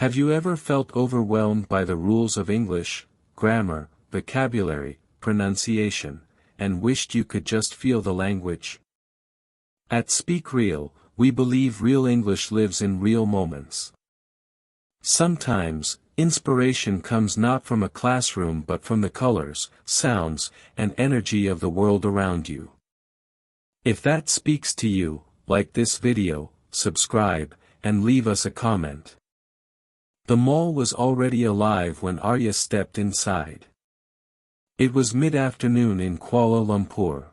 Have you ever felt overwhelmed by the rules of English, grammar, vocabulary, pronunciation, and wished you could just feel the language? At SpeakReal, we believe real English lives in real moments. Sometimes, inspiration comes not from a classroom but from the colors, sounds, and energy of the world around you. If that speaks to you, like this video, subscribe, and leave us a comment. The mall was already alive when Arya stepped inside. It was mid-afternoon in Kuala Lumpur.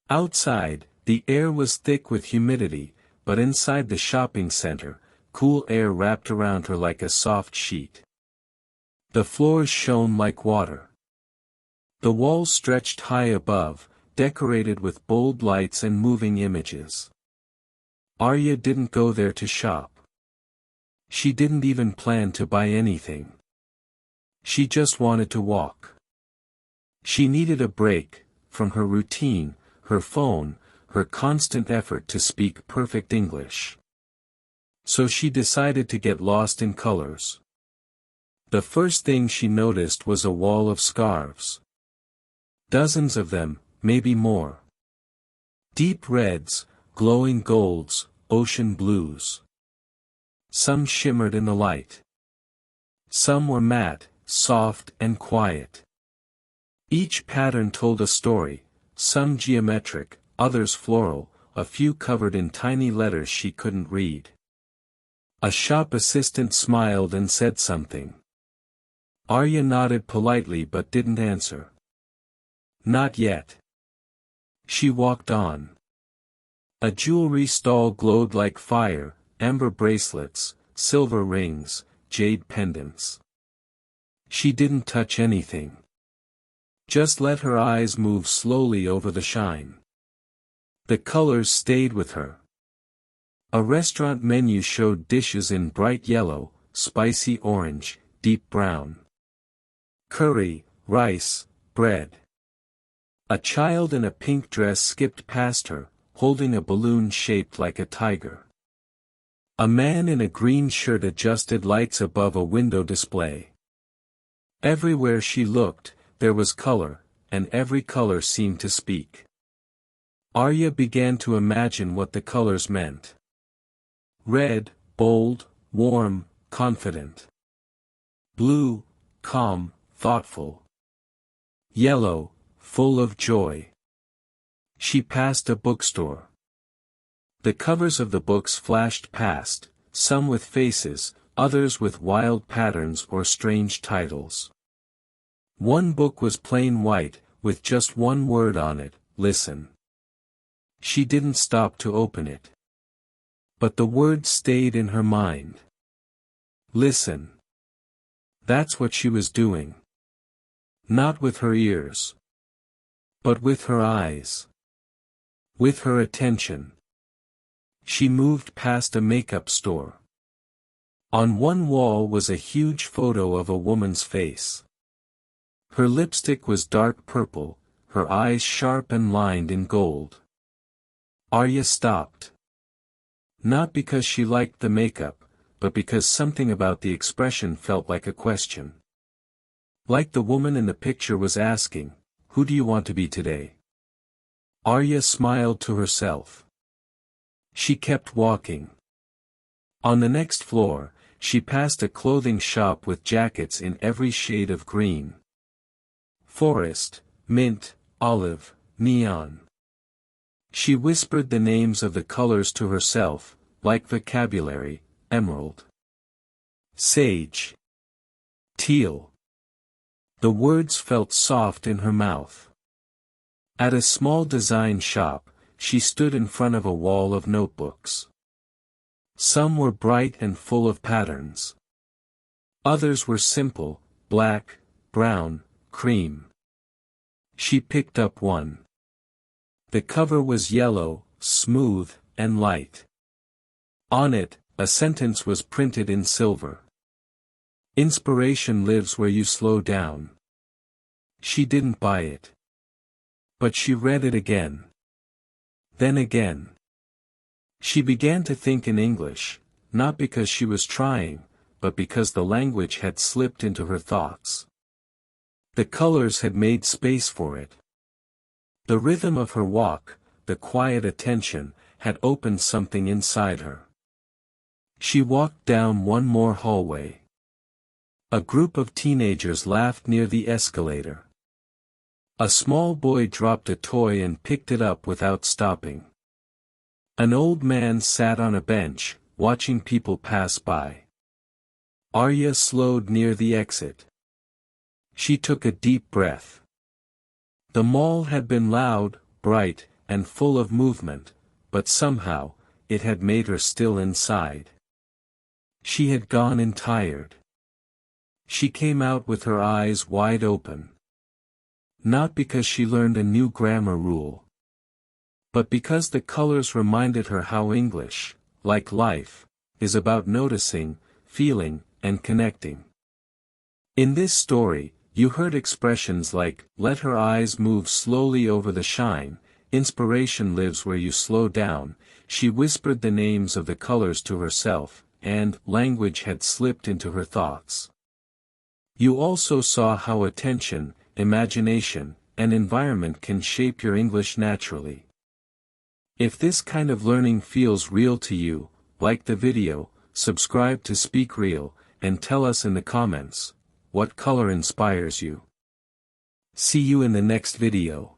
Outside, the air was thick with humidity, but inside the shopping center, cool air wrapped around her like a soft sheet. The floors shone like water. The walls stretched high above, decorated with bold lights and moving images. Arya didn't go there to shop. She didn't even plan to buy anything. She just wanted to walk. She needed a break, from her routine, her phone, her constant effort to speak perfect English. So she decided to get lost in colors. The first thing she noticed was a wall of scarves. Dozens of them, maybe more. Deep reds, glowing golds, ocean blues. Some shimmered in the light. Some were matte, soft and quiet. Each pattern told a story, some geometric, others floral, a few covered in tiny letters she couldn't read. A shop assistant smiled and said something. Arya nodded politely but didn't answer. Not yet. She walked on. A jewelry stall glowed like fire, amber bracelets, silver rings, jade pendants. She didn't touch anything. Just let her eyes move slowly over the shine. The colors stayed with her. A restaurant menu showed dishes in bright yellow, spicy orange, deep brown. Curry, rice, bread. A child in a pink dress skipped past her, holding a balloon shaped like a tiger. A man in a green shirt adjusted lights above a window display. Everywhere she looked, there was color, and every color seemed to speak. Arya began to imagine what the colors meant. Red, bold, warm, confident. Blue, calm, thoughtful. Yellow, full of joy. She passed a bookstore. The covers of the books flashed past, some with faces, others with wild patterns or strange titles. One book was plain white, with just one word on it, listen. She didn't stop to open it. But the word stayed in her mind. Listen. That's what she was doing. Not with her ears. But with her eyes. With her attention. She moved past a makeup store. On one wall was a huge photo of a woman's face. Her lipstick was dark purple, her eyes sharp and lined in gold. Arya stopped. Not because she liked the makeup, but because something about the expression felt like a question. Like the woman in the picture was asking, "Who do you want to be today?" Arya smiled to herself. She kept walking. On the next floor, she passed a clothing shop with jackets in every shade of green. Forest, mint, olive, neon. She whispered the names of the colors to herself, like vocabulary, emerald. Sage. Teal. The words felt soft in her mouth. At a small design shop, she stood in front of a wall of notebooks. Some were bright and full of patterns. Others were simple, black, brown, cream. She picked up one. The cover was yellow, smooth, and light. On it, a sentence was printed in silver. Inspiration lives where you slow down. She didn't buy it. But she read it again. Then again. She began to think in English, not because she was trying, but because the language had slipped into her thoughts. The colors had made space for it. The rhythm of her walk, the quiet attention, had opened something inside her. She walked down one more hallway. A group of teenagers laughed near the escalator. A small boy dropped a toy and picked it up without stopping. An old man sat on a bench, watching people pass by. Arya slowed near the exit. She took a deep breath. The mall had been loud, bright, and full of movement, but somehow, it had made her still inside. She had gone in tired. She came out with her eyes wide open. Not because she learned a new grammar rule, but because the colors reminded her how English, like life, is about noticing, feeling, and connecting. In this story, you heard expressions like, let her eyes move slowly over the shine, inspiration lives where you slow down, she whispered the names of the colors to herself, and language had slipped into her thoughts. You also saw how attention, imagination, and environment can shape your English naturally. If this kind of learning feels real to you, like the video, subscribe to SpeakReal, and tell us in the comments, what color inspires you. See you in the next video.